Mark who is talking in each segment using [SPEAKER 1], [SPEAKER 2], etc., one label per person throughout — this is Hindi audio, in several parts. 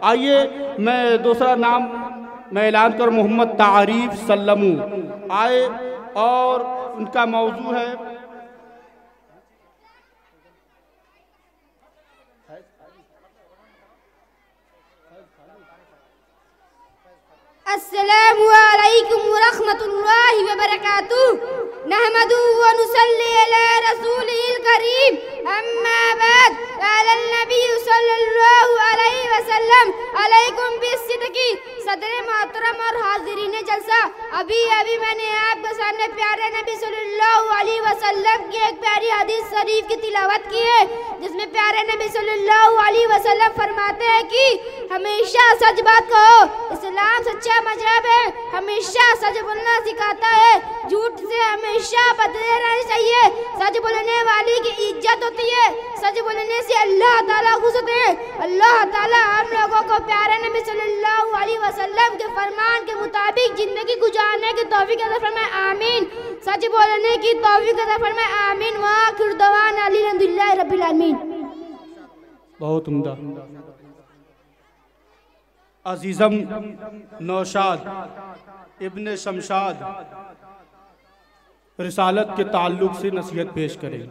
[SPEAKER 1] आइए मैं दूसरा नाम मैं ऐलान कर मोहम्मद तारीफ सल्लमू आए और उनका मौजू है
[SPEAKER 2] अस्सलामु अलैकुम व रहमतुल्लाहि व बरकातुहू नहमदुहू व नुसल्ली अला रसूलिल करीम अम्मा बाद क़ाल नबी सल्लल्लाहु अलैहि वसल्लम अलैकुम बिस्सिद्क़ी सदर मोहतरम और हाज़िरीन जलसा। अभी मैंने आपके सामने प्यारे नबी सल्लल्लाहु अलैहि वसल्लम की एक प्यारी हदीस शरीफ की तिलावत की है, जिसमें प्यारे नबी सल्लल्लाहु अलैहि वसल्लम फरमाते हैं कि हमेशा सच बात कहो, इस्लाम सच्चा मजहब है, हमेशा सच बोलना सिखाता है, झूठ से हमेशा बदले रहना चाहिए। सच बोलने वाली की इज्जत होती है, सच बोलने से अल्लाह ताला खुश होते हैं। अल्लाह ताला हम लोगों को प्यारे नबी सल्लल्लाहु अलैहि वसल्लम के फरमान के मुताबिक जिंदगी गुजारने की तौफीक अता फरमाए, आमीन। सच बोलने की तौफीक अता फरमाए, आमीन। व आखिर दवाना अल्हम्दुलिल्लाहि रब्बिल आलमीन।
[SPEAKER 1] बहुत उम्दा। अजीज़म नौशाद इब्न शमशाद रिसालत के ताल्लुक से नसीहत पेश करें।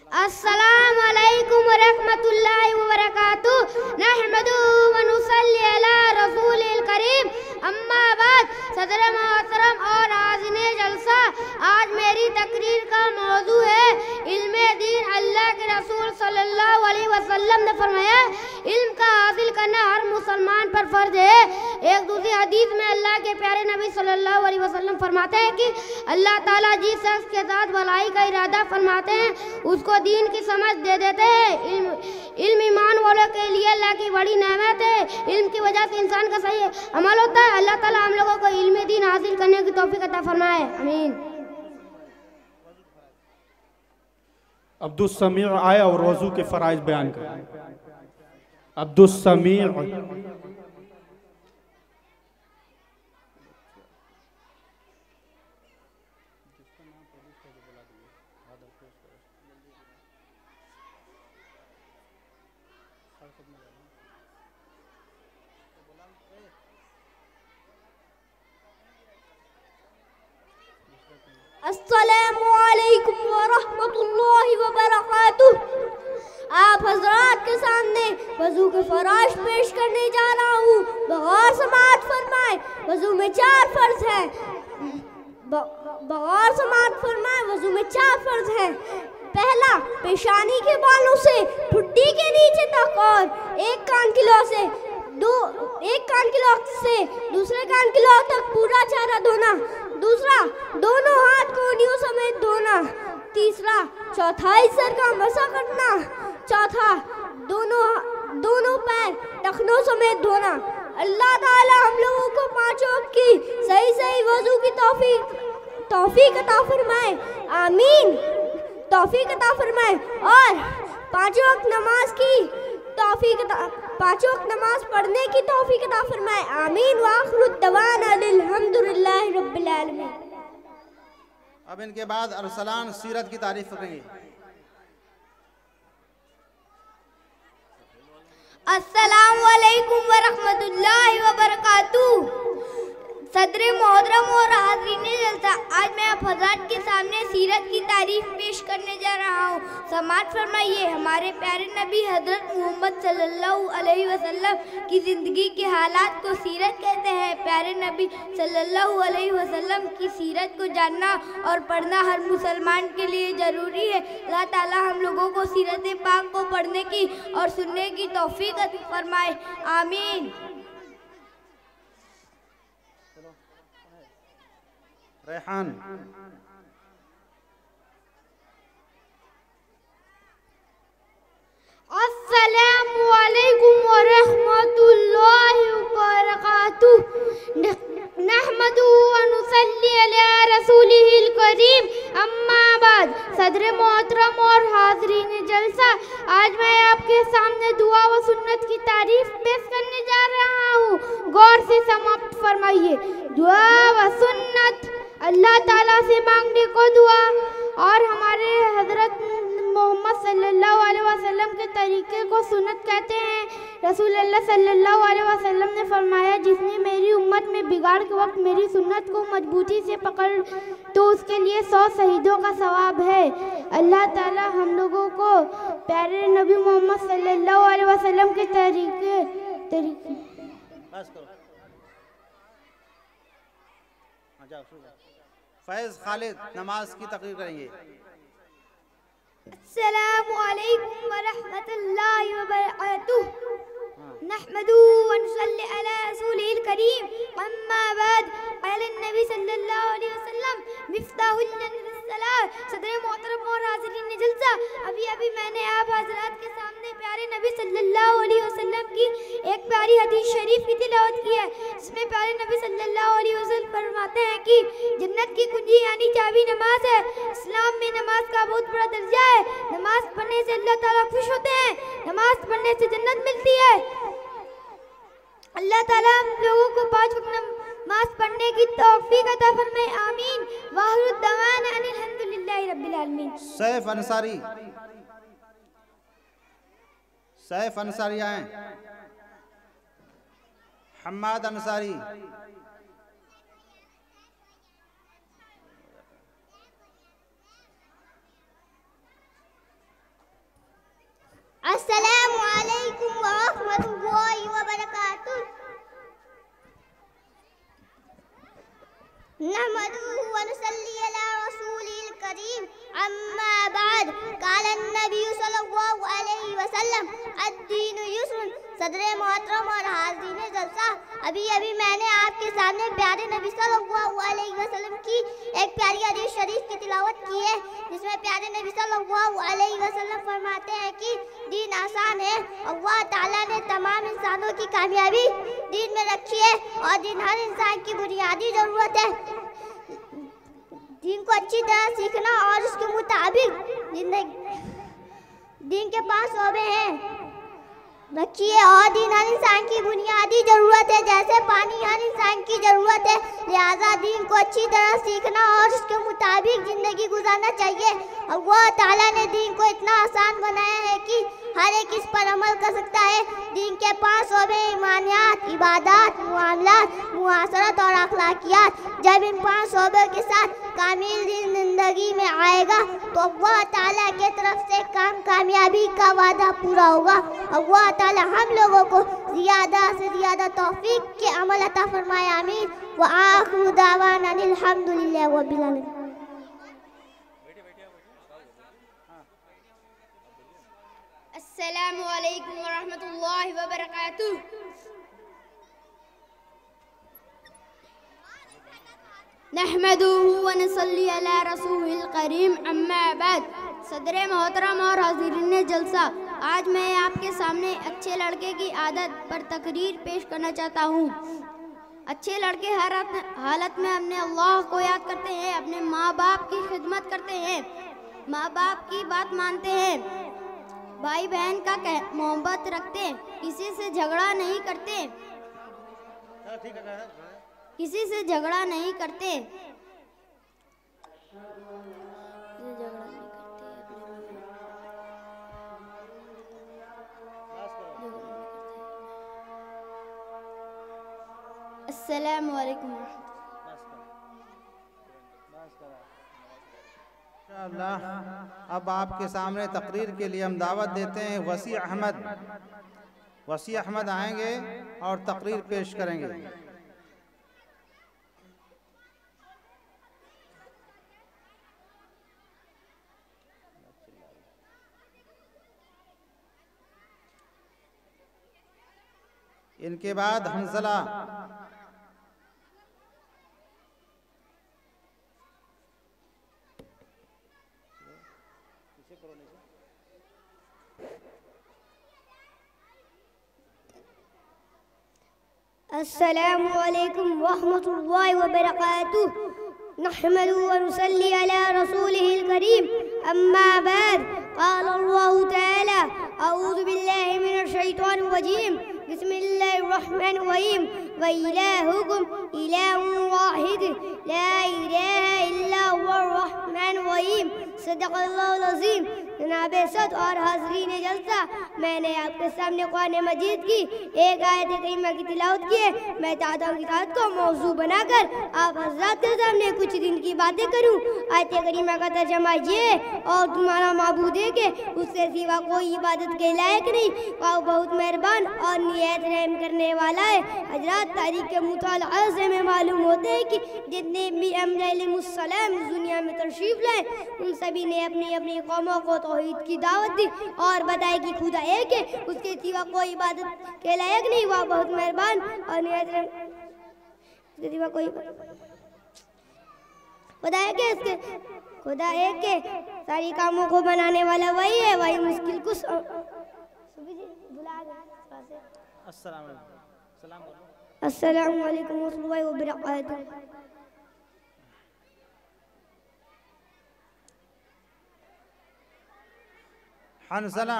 [SPEAKER 2] अस्सलामु अलैकुम व रहमतुल्लाहि व बरकातुहू नहमदुहू व नुसल्ली अला रसूलिल करीम अम्मा बाद सदर मोहतरम और हाज़िरीन जलसा। आज मेरी तकरीर का मौजू है इल्मे दीन। अल्लाह के रसूल सल्लल्लाहु अलैहि वसल्लम ने फरमाया इल्म का हासिल करना हर मुसलमान पर फर्ज है। एक दूसरी हदीस में अल्लाह के प्यारे नबी सल्लल्लाहु अलैहि वसल्लम फरमाते हैं कि अल्लाह ताला जिस शख्स के साथ भलाई का इरादा फरमाते हैं उसको दीन की समझ दे देते हैं। इल्म ईमान वालों के लिए अल्लाह की बड़ी नेमत है। इल्म की वजह से इंसान का सही अमल होता है। अल्लाह ताला हम लोगों को इल्म दीन हासिल करने की तौफीक अता फरमाए, आमीन।
[SPEAKER 1] अब्दुस समी आए और वज़ू के फ़राइज़ बयान करें। अब्दुस समी
[SPEAKER 2] अस्सलामु अलैकुम व रहमतुल्लाहि व बरकातुहू। आप हजरात के सामने वज़ू के फ़राइज़ पेश करने जा रहा हूँ। बगौर समाअत फरमाए, वज़ू में 4 फ़र्ज़ हैं। बगौर समाअत फरमाए, वज़ू में 4 फ़र्ज़ हैं। पहला, पेशानी के बालों से ठुड्डी के नीचे तक और एक कान की लौ से दूसरे कान की लौ तक पूरा चेहरा धोना। दूसरा, दोनों हाथ कोहनियों समेत धोना। तीसरा, चौथाई सर का मसा करना। चौथा, दोनों पैर टखनों समेत धोना। अल्लाह ताला हम लोगों को 5 वक्त की सही वज़ू की तौफीक अता फरमाए, आमीन। तौफीक अता फरमाए और 5 वक्त नमाज पढ़ने की तौफीक अता फरमाए, आमीन। व आखिरु दवाना अल्हम्दुलिल्लाहि रब्बिल आलमीन।
[SPEAKER 3] अब इनके बाद अरसलान सीरत की तारीफ करेंगे।
[SPEAKER 2] अस्सलामु अलैकुम व रहमतुल्लाहि व बरकातुहू। सदर मोहतरम और हाज़िरीन जलसा, आज मैं आप हज़रात के सामने सीरत की तारीफ पेश करने जा रहा हूँ। समाअत फरमाइए। हमारे प्यारे नबी हज़रत मोहम्मद सल्लल्लाहु अलैहि वसल्लम की ज़िंदगी के हालात को सीरत कहते हैं। प्यारे नबी सल्लल्लाहु अलैहि वसल्लम की सीरत को जानना और पढ़ना हर मुसलमान के लिए ज़रूरी है। अल्लाह ताला हम लोगों को सीरत पाक को पढ़ने की और सुनने की तौफीक अता फरमाए, आमीन।
[SPEAKER 3] रेहान
[SPEAKER 2] अस्सलामु अलैकुम व रहमतुल्लाहि व बरकातुहू। नहमदुहू व नुसल्ली अला रसूलिल करीम अम्मा बाद सदर मोहतरम और हाज़िरीन जलसा, आज मैं आपके सामने दुआ व सुन्नत की तारीफ पेश करने जा रहा हूँ। गौर से समाप्त फरमाइए। दुआ व सुन्नत अल्लाह ताला से मांगने को दुआ और हमारे हजरत मोहम्मद के तरीके को सुन्नत कहते हैं। रसूलुल्लाह सल्लल्लाहु अलैहि वसल्लम ने फरमाया, जिसने मेरी उम्मत में बिगाड़ के वक्त मेरी सुन्नत को मजबूती से पकड़ तो उसके लिए 100 शहीदों का सवाब है। अल्लाह ताला हम लोगों को प्यारे नबी मोहम्मद सल्लल्लाहु अलैहि वसल्लम के तरीके
[SPEAKER 3] बस करो। जाओ फैज़ खालिद नमाज की तकरीर करेंगे।
[SPEAKER 2] अस्सलामु अलैकुम व रहमतुल्लाहि व बरकातुहू। नहमदुहू व नुसल्ली अला रसूलिल करीम, अम्मा बाद। क़ाल नबी सल्लल्लाहु अलैहि वसल्लम, मिफ्ताहुल जन्नत सलात। सदर मोहतरम और हाज़िरीन जलसा, अभी मैंने आप हज़रात के सामने प्यारे नबी सल्लल्लाहु अलैहि वसल्लम की एक प्यारी हदीस शरीफ की तिलावत की है, जिसमें प्यारे नबी सल्लल्लाहु अलैहि वसल्लम फरमाते हैं कि जन्नत की कुंजी यानी चाबी नमाज है। इस्लाम में नमाज का बहुत बड़ा दर्जा है। नमाज पढ़ने से अल्लाह ताला खुश होते हैं, नमाज पढ़ने से जन्नत मिलती है। अल्लाह ताला हम लोगों को 5 वक्त नमाज पढ़ने की तौफीक अता फरमाए, आमीन। वाहिरु दवाना अनिल हम्दुलिल्लाहि रब्बिल आलमीन।
[SPEAKER 3] सैफ अंसारी आए। हम्माद अंसारी।
[SPEAKER 2] अस्सलामु अलैकुम व रहमतुल्लाहि व बरकातुहू। नहमदुहू व नुसल्ली अला रसूलिल करीम, अम्मा बाद। क़ाल नबी सल्लल्लाहु अलैहि वसल्लम, अद्दीनु युस्रुन। सदर मोहतरम और हाज़िरीन जलसा, अभी मैंने आपके सामने प्यारे नबी सल्लल्लाहु अलैहि वसल्लम की एक प्यारी हदीस शरीफ की तिलावत की है, जिसमें प्यारे नबी सल्लल्लाहु अलैहि वसल्लम फरमाते हैं कि दीन आसान है। अल्लाह ताला ने तमाम इंसानों की कामयाबी दीन में रखी है और दीन हर इंसान की बुनियादी ज़रूरत है। दीन को अच्छी तरह सीखना और उसके मुताबिक जिंदगी, दीन के 5 शोबे हैं रखिए और दीन हर इंसान की बुनियादी ज़रूरत है, जैसे पानी हर इंसान की ज़रूरत है। लिहाजा दीन को अच्छी तरह सीखना और उसके मुताबिक ज़िंदगी गुजारना चाहिए। अल्लाह ताला ने दीन को इतना आसान बनाया है कि हर एक इस पर अमल कर सकता है। दीन के 5 शोबे ईमानियात, इबादत, मुआमलात, मुआशरत और अखलाकियात। जब इन 5 शोबों के साथ कामिल दीन जिंदगी में आएगा तो अल्लाह ताला के तरफ से कामयाबी का वादा पूरा होगा। अल्लाह ताला हम लोगों को ज़्यादा से ज़्यादा तौफीक के अमल अता फरमाए, आमीन। व आखिरु दावाना अनिल हम्दुलिल्लाहि रब्बिल आलमीन। अस्सलामु अलैकुम व रहमतुल्लाहि व बरकातुहू। नहमदुहू व नुसल्ली अला रसूलिल करीम, अम्मा बाद। सदर मोहतरम और हाज़िरीन जलसा, आज मैं आपके सामने अच्छे लड़के की आदत पर तकरीर पेश करना चाहता हूँ। अच्छे लड़के हर हालत में अपने अल्लाह को याद करते हैं, अपने माँ बाप की खिदमत करते हैं, माँ बाप की बात मानते हैं, भाई बहन का मोहब्बत रखते, किसी से झगड़ा नहीं करते, किसी से झगड़ा नहीं करते, अस्सलामु अलैकुम।
[SPEAKER 3] अब आपके सामने तकरीर के लिए हम दावत देते हैं वसी अहमद आएंगे और तकरीर पेश करेंगे। इनके बाद हंसला।
[SPEAKER 2] अस्सलामु अलैकुम वरहमतुल्लाहि वबरकातुहू। नहमदुहू व नुसल्ली अला रसूलिल करीम, अम्मा बाद। क़ाल अल्लाहु तआला, अऊज़ु बिल्लाहि मिनश शैतानिर रजीम, बिस्मिल्लाहिर रहमानिर रहीम। व इलाहुकुम इलाहुन वाहिद, ला इलाहा इल्ला हुवर रहमानिर रहीम। सदक़ल्लाहुल अज़ीम। जनाब सद और हाज़रीन जलसा, मैंने आपके सामने कुरान मजीद की एक आयत करीमा की तिलावत की है। मैं चाहता हूँ कि आयत को मौजू बनाकर आप हज़रात के सामने कुछ दिन की बातें करूँ। आयत करीमा का तर्जुमा ये है, और तुम्हारा माबूद है कि उससे सिवा कोई इबादत के लायक नहीं, वह बहुत मेहरबान और निहायत रहम करने वाला है। हज़रात, तारीख़ के मुताला से हमें मालूम होता है कि जितने भी अंबिया अलैहिमुस्सलाम दुनिया में तशरीफ़ लाए, उन सभी ने अपनी अपनी कौमों को तौहीद की दावत दी और बताया कि खुदा एक है, उसके सिवा कोई इबादत के लायक नहीं, वह बहुत मेहरबान और निहायत उसके सिवा कोई खुदा एक है, उसके खुदा एक है, सारी कामों को बनाने वाला वही है, वही मुश्किल कुछ अस्सलामु अलैकुम वरहमतुल्लाहि वबरकातुहू।
[SPEAKER 3] हंसला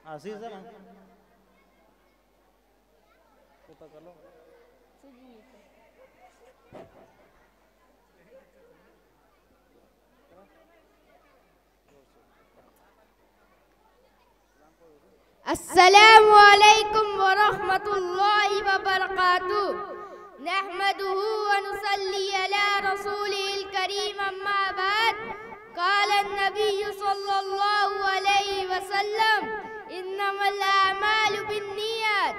[SPEAKER 3] असीज़ा
[SPEAKER 2] अस्सलामु अलैकुम वरहमतुल्लाहि वबरकातुहू। नहमदुहु व नुसल्ली अला रसूलिल करीम, अम्मा बाद। क़ाल नबिय्यु सल्लल्लाहु अलैहि वसल्लम, इन्नमल अमालु बिन्नियत।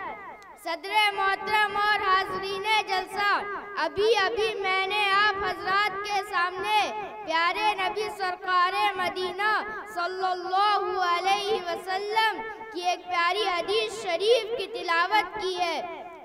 [SPEAKER 2] सदरे मोहतरम और हाज़रीन जलसा, अभी अभी मैंने आप हजरात के सामने प्यारे नबी सरकारे मदीना सल्लल्लाहु अलैहि वसल्लम की एक प्यारी हदीस शरीफ की तिलावत की है,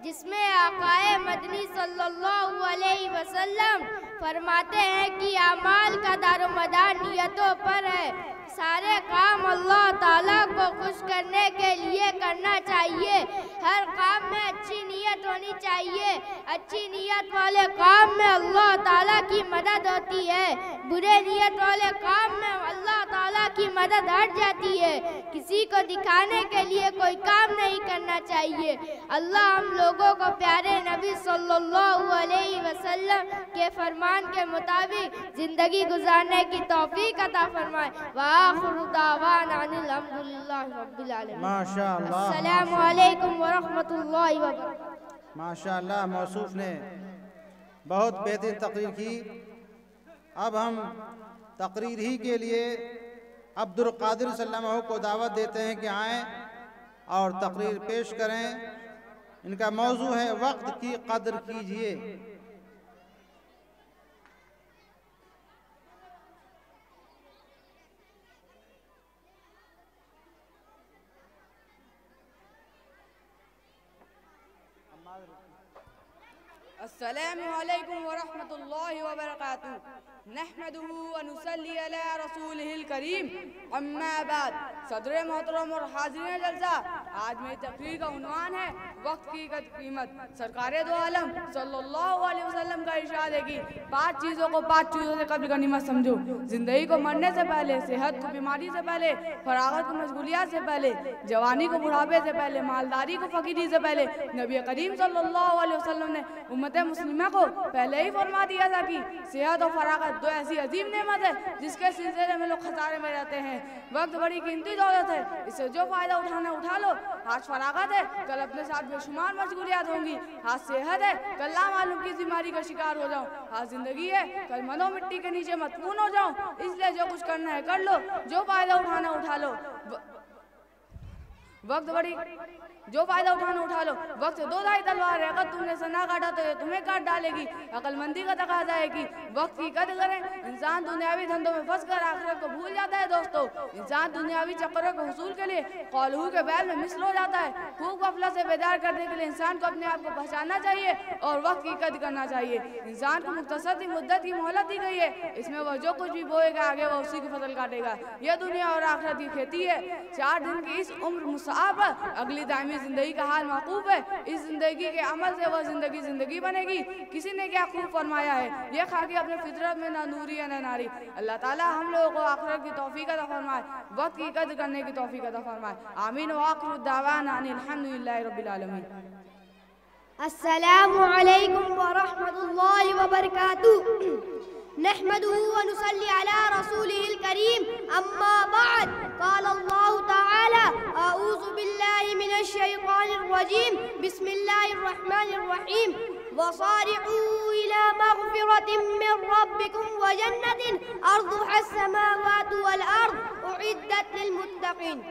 [SPEAKER 2] जिसमें आकाए मदनी सल्लल्लाहु अलैहि वसल्लम फरमाते हैं कि अमाल का दारोमदार नियतों पर है। सारे काम अल्लाह ताला को खुश करने के लिए करना चाहिए। हर काम में अच्छी नीयत होनी चाहिए। अच्छी नीयत वाले काम में अल्लाह ताला की मदद होती है। बुरे नीयत वाले काम में अल्लाह ताला की मदद हट जाती है। किसी को दिखाने के लिए कोई काम नहीं करना चाहिए। अल्लाह हम लोगों को प्यारे नबी सल्लल्लाहु अलैहि वसल्लम के फरमान के मुताबिक जिंदगी गुजारने की तौफीक अता फरमाए। वाखिरु दावाना अनिल हम्दुलिल्लाहि रब्बिल आलमीन।
[SPEAKER 3] माशाअल्लाह,
[SPEAKER 2] अस्सलामु अलैकुम व रहमतुल्लाहि व बरकातुहू।
[SPEAKER 3] माशाअल्लाह, मौसूफ ने बहुत बेहतरीन तकरीर की। अब हम तकरीर ही के लिए अब्दुल कादिर सल्लल्लाहु को दावत देते हैं कि आएँ और तकरीर पेश करें। इनका मौजू है वक्त की कदर कीजिए।
[SPEAKER 4] अस्सलामु अलैकुम व रहमतुल्लाहि व बरकातुहू। नहमदुहु व नुसल्ली अला रसूलिहिल करीम, अम्मा बाद। सदर मोहतरम और हाज़रीन जलसा, आज मेरी तकरीर का उन्वान है वक्त की कीमत। सरकारे दो आलम सल्लल्लाहु अलैहि वसल्लम का इरशाद है कि 5 चीज़ों को 5 चीज़ों से कब्ल करनी मत समझो। ज़िंदगी को मरने से पहले, सेहत को बीमारी से पहले, फरागत को मशगूलियात से पहले, जवानी को बुढ़ापे से पहले, मालदारी को फ़कीरी से पहले नबी करीम सल्लल्लाहु अलैहि वसल्लम ने उम्मत मुस्लिमा को पहले ही फरमा दिया था कि सेहत और फरागत दो ऐसी अजीम नेमत है जिसके सिलसिले में लोग खसारे में रहते हैं। वक्त बड़ी कीमती दौलत है, इससे जो फ़ायदा उठाना उठा लो। आज फरागत है, कल अपने साथ बेशुमार मशगूलियात होंगी। आज सेहत है, कल ना मालूम किस बीमारी का शिकार हो जाऊँ। आज ज़िंदगी है, कल मनो मिट्टी के नीचे मदफून हो जाऊँ। इसलिए जो कुछ करना है कर लो, जो फ़ायदा उठाना उठा लो। वक्त बड़ी जो फायदा उठाना उठा लो। वक्त से 2 धाई तलवार है, अगर तुमने सना काटा तो ये तुम्हें काट डालेगी। अक्लमंदी का तकाजा है कि वक्त की कदर करें। इंसान दुनियावी धंधों में फंस कर आखिरत को भूल जाता है। दोस्तों, इंसान दुनियावी चक्करों के हुसूल के लिए कौलहू के बैल में मिसल हो जाता है। खूब गफलत से बेदार करने के लिए इंसान को अपने आप को पहचानना चाहिए और वक्त की कदर करना चाहिए। इंसान को मुख्तसर की मुद्दत की मोहलत दी गई है, इसमें वह जो कुछ भी बोएगा आगे वह उसी की फसल काटेगा। यह दुनिया और आखिरत की खेती है। 4 दिन की इस उम्र मुसाब, अगली दायमी जिंदगी का हाल मौकूफ है। इस जिंदगी के अमल से वह जिंदगी बनेगी। किसी ने क्या खूब फरमाया है, यह खाकी अपने फितरत में ना नूरी है ना नारी। अल्लाह ताला हम लोगों को आखिरत की तौफीक अता फरमाए, वक्त की कदर करने की तौफीक अता फरमाए। आमीन। व आखिरु दावाना अनिल हम्दुलिल्लाहि रब्बिल आलमीन।
[SPEAKER 2] अस्सलामु अलैकुम व रहमतुल्लाहि व बरकातुहू। नहमदुहु व नुसल्ली अला रसूलिहिल करीम अम्मा बाद क़ाल अल्लाहु तआला अऊज़ु बिल्लाहि मिनश शैतानिर रजीम बिस्मिल्लाहिर रहमानिर रहीम वसारि'ू इला मग़फ़िरतिन मिन रब्बिकुम व जन्नतिन अर्ज़ुहा अस्समावातु वल अर्ज़ उइद्दत लिल मुत्तक़ीन।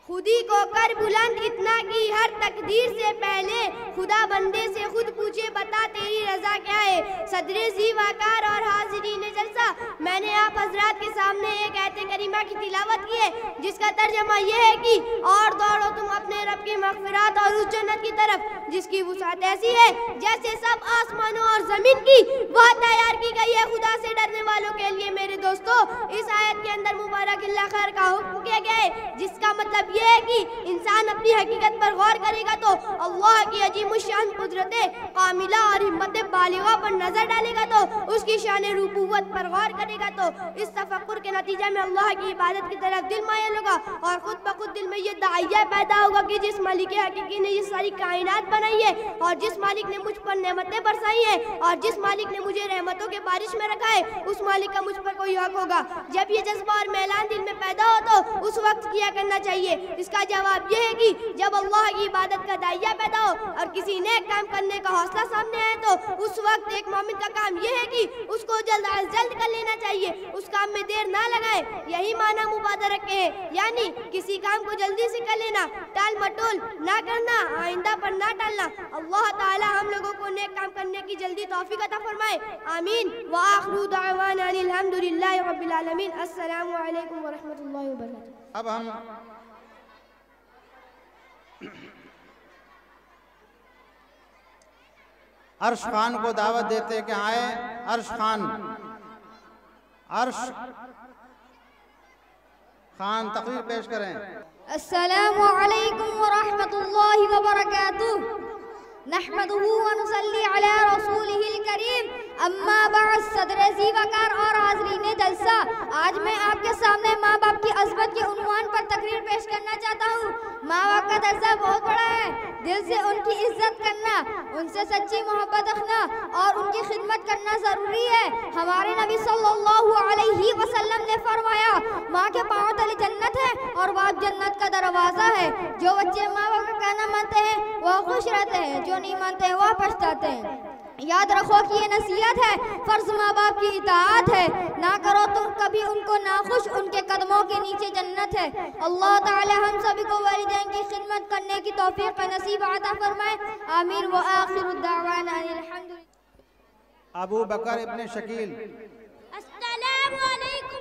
[SPEAKER 2] खुदी को कर बुलंद इतना कि हर तकदीर से पहले खुदा बंदे से खुद पूछे, बता तेरी रजा क्या है। सदरे ज़ी वक़ार और हाज़िरीन जलसा, मैंने आप हजरात के सामने एक आयत करीमा की तिलावत की है जिसका तर्जमा यह है कि और दौड़ो तुम अपने रब की मग़फ़िरत और उस जन्नत की तरफ जिसकी वुसाअत ऐसी है जैसे सब आसमानों और ज़मीन की वह तैयार की गई है खुदा से डरने वालों के लिए। मेरे दोस्तों, इस आयत के अंदर मुबारक अल्लाह खैर का हुक्म किया गया है, जिसका मतलब यह है कि इंसान अपनी हकीकत पर गौर करेगा तो अल्लाह की अजीम शान कुदरत कामिला और हिम्मत बालिगा पर नजर डालेगा तो उसकी शान रुबूवत पर गौर करेगा तो इस तफक्कुर के नतीजे में अल्लाह की इबादत की तरफ दिल मायल होगा और खुद ब खुद दिल में ये दाइया पैदा होगा कि जिस मालिक हकीकी ने ये सारी कायनात बनाई है और जिस मालिक ने मुझ पर नेमतें बरसाई है और जिस मालिक ने मुझे रहमतों के बारिश में रखा है उस मालिक का मुझ पर कोई हक होगा। जब ये जज्बा और मैलान दिल में पैदा हो तो उस वक्त किया करना चाहिए। इसका जवाब यह है कि जब अल्लाह की इबादत का दाइया पैदा हो और किसी नेक काम करने का हौसला सामने आए तो उस वक्त एक मोमिन का काम यह है कि उसको जल्द अज जल्द कर लेना चाहिए, उस काम में देर ना लगाए। यही माना मुबादरत के है, यानी किसी काम को जल्दी से कर लेना, टाल मटोल ना करना, आइंदा पर ना टालना। अल्लाह ताला हम लोगों को नेक काम करने की जल्दी तौफीक अता फरमाए, आमीन। व आखिरु दावाना अनिल हम्दुलिल्लाहि रब्बिल आलमीन। अस्सलामु अलैकुम व रहमतुल्लाहि व बरकातुहू।
[SPEAKER 3] अब हम अर्श खान को दावत देते कि आए अर्श खान तकरीर पेश करें।
[SPEAKER 2] अस्सलामु अलैकुम व रहमतुल्लाहि व बरकातुहू। नहमदुहु व नुसल्ली अला रसूलिहिल करीम अम्मा बाद। सदर ज़ी वक़ार और हाज़रीन जलसा, आज मैं आपके सामने माँ बाप की अज़मत के उन्वान पर तकरीर पेश करना चाहता हूँ। माँ बाप का दर्जा बहुत बड़ा है, दिल से उनकी इज्जत करना, उनसे सच्ची मोहब्बत रखना और उनकी खिदमत करना ज़रूरी है। हमारे नबी सल्लल्लाहु अलैहि वसल्लम ने फरमाया, माँ के पाँव तले जन्नत है और बाप जन्नत का दरवाज़ा है। जो बच्चे माँ बाप का कहना मानते हैं वह खुश रहते हैं, जो नहीं मानते हैं वह पछताते हैं। याद रखो कि ये नसीहत है, फर्ज माँ बाप की इताअत है। ना करो तुम कभी उनको नाखुश, उनके कदमों के नीचे जन्नत है। अल्लाह ताला हम सभी को वालिदैन की खिदमत करने की तौफीक नसीब अता फरमाए, आमीन। व आखिरु दावाना अनिल हम्दुलिल्लाह।
[SPEAKER 3] अबू बकर इब्न शकील।
[SPEAKER 2] अस्सलामु अलैकुम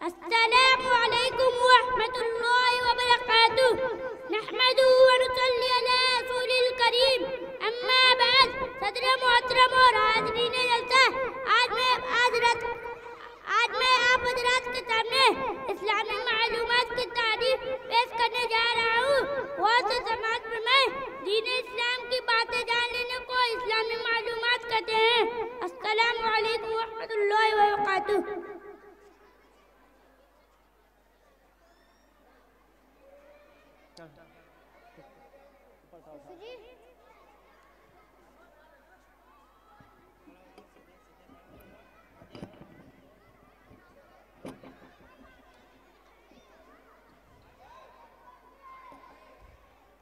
[SPEAKER 2] अस्सलामु अलैकुम व रहमतुल्लाहि व बरकातुहू। नहमदुहु व नुसल्ली अला रसूलिल करीम अम्मा बाद। सदर मोहतरम और हाज़रीन जलसा, आज मैं आप हज़रात के सामने इस्लामी मालूमात की तारीफ पेश करने जा रहा हूँ। बहुत से समाज में दीन इस्लाम की बातें जान लेने को इस्लामी मालूमात कहते हैं। अस्सलामु अलैकुम व रहमतुल्लाहि व बरकातुहू।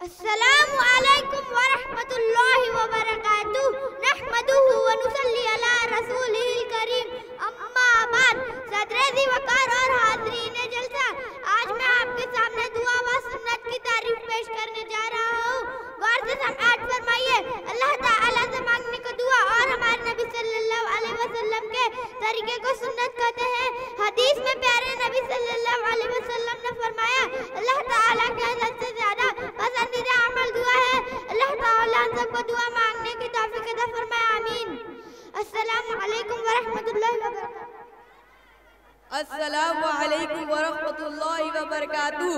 [SPEAKER 2] अस्सलामु अलैकुम व रहमतुल्लाहि व बरकातुहू। नहमदुहु व नुसल्ली अला रसूलिहिल करीम अम्मा बाद। सदर ज़ी वक़ार और हाज़रीन जलसा, आज मैं आपके सामने दुआ व सुन्नत की तारीफ पेश करने जा रहा हूँ। गौर से समाअत फरमाइए। अल्लाह ताला से मांगने को दुआ और हमारे नबी सल्लल्लाहु अलैहि वसल्लम के तरीके को सुन्नत कहते हैं। हदीस में प्यारे नबी सल्लल्लाहु अलैहि वसल्लम ने फरमाया, अल्लाह ताला के सबसे ज्यादा पसंदीदा अमल दुआ है। अल्लाह ताला हम सबको दुआ मांगने की तौफीक अता फरमाए, आमीन। अस्सलामु अलैकुम व रहमतुल्लाहि व बरकातुहू।
[SPEAKER 4] अस्सलामु अलैकुम व रहमतुल्लाहि व बरकातुहू।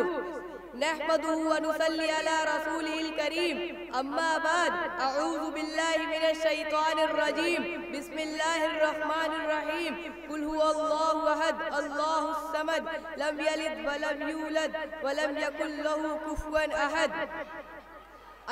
[SPEAKER 4] नहमदुहु व नुसल्ली अला रसूलिहिल करीम अम्मा बाद अऊज़ु बिल्लाहि मिनश शैतानिर रजीम बिस्मिल्लाहिर रहमानिर रहीम कुल हुवल्लाहु अहद अल्लाहुस समद लम यलिद व लम यूलद व लम यकुल लहू कुफुवन अहद।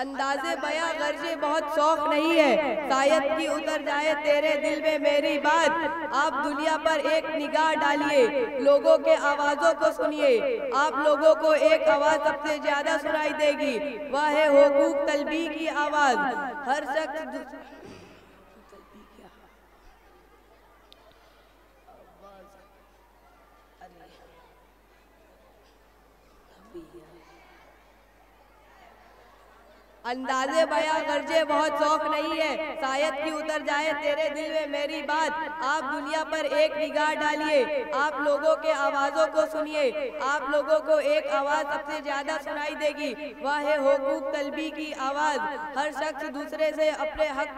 [SPEAKER 4] अंदाज़े बयां गर्जे बहुत शौक नहीं है, शायद कि उतर जाए तेरे दिल में मेरी बात। आप दुनिया पर एक निगाह डालिए, लोगों के आवाज़ों को सुनिए। आप लोगों को एक आवाज़ सबसे ज़्यादा सुनाई देगी, वह है हुकूक तलबी की आवाज़। हर शख्स अंदाज़े बयां गर्जे बहुत शौक नहीं है, शायद कि उतर जाए तेरे दिल में मेरी बात। आप दुनिया पर एक निगाह डालिए, आप लोगों के आवाज़ों को सुनिए। आप लोगों को एक आवाज़ सबसे ज़्यादा सुनाई देगी, वह है हुकूक तलबी की आवाज़। हर शख्स दूसरे से अपने हक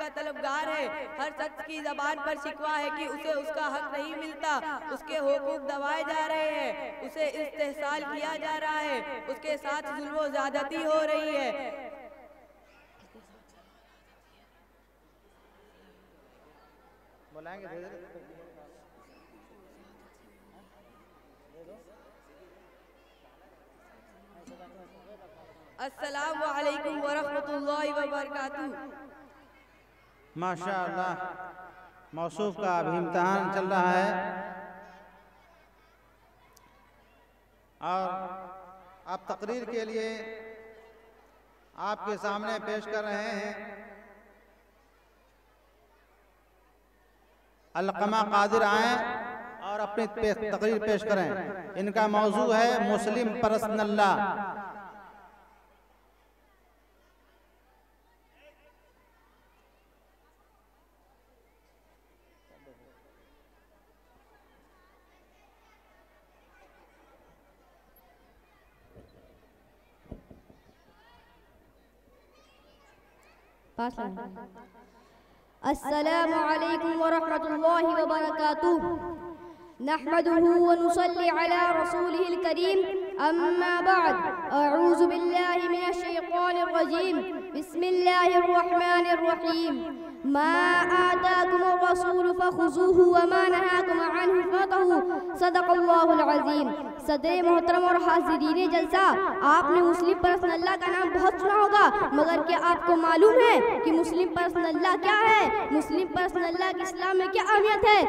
[SPEAKER 4] का तलबगार है। हर शख्स की ज़बान पर शिकवा है कि उसे उसका हक नहीं मिलता, उसके हुकूक दबाए जा रहे हैं, उसे इस्तेहसाल किया जा रहा है, उसके साथ जुल्म ज़्यादती हो रही है। अस्सलामु अलैकुम व रहमतुल्लाहि व बरकातुहू।
[SPEAKER 3] माशाअल्लाह, मौसूफ का अभी इम्तहान चल रहा है और आप तकरीर के लिए आपके सामने पेश कर रहे हैं अलकमा कादिर आए और अपनी तकरीर पेश करें। इनका मौजू है मुस्लिम परसनल्ला।
[SPEAKER 2] अस्सलामु अलैकुम व रहमतुल्लाहि व बरकातुहू। नहमदुहु व नुसल्ली अला रसूलिहिल करीम अम्मा बाद अऊज़ु बिल्लाहि मिनश शैतानिर रजीम बिस्मिल्लाहिर रहमानिर रहीम मा आताकुमुर रसूलु फखुज़ूहु व मा नहाकुम अन्हु फंतहू सदक़ल्लाहुल अज़ीम। सदर मोहतरम और हाज़िरीन जलसा, आपने मुस्लिम पर्सनल्ला का नाम बहुत सुना होगा, मगर क्या आपको मालूम है कि मुस्लिम पर्सनल्ला क्या है? मुस्लिम पर्सनल्ला की इस्लाम में क्या अहमियत है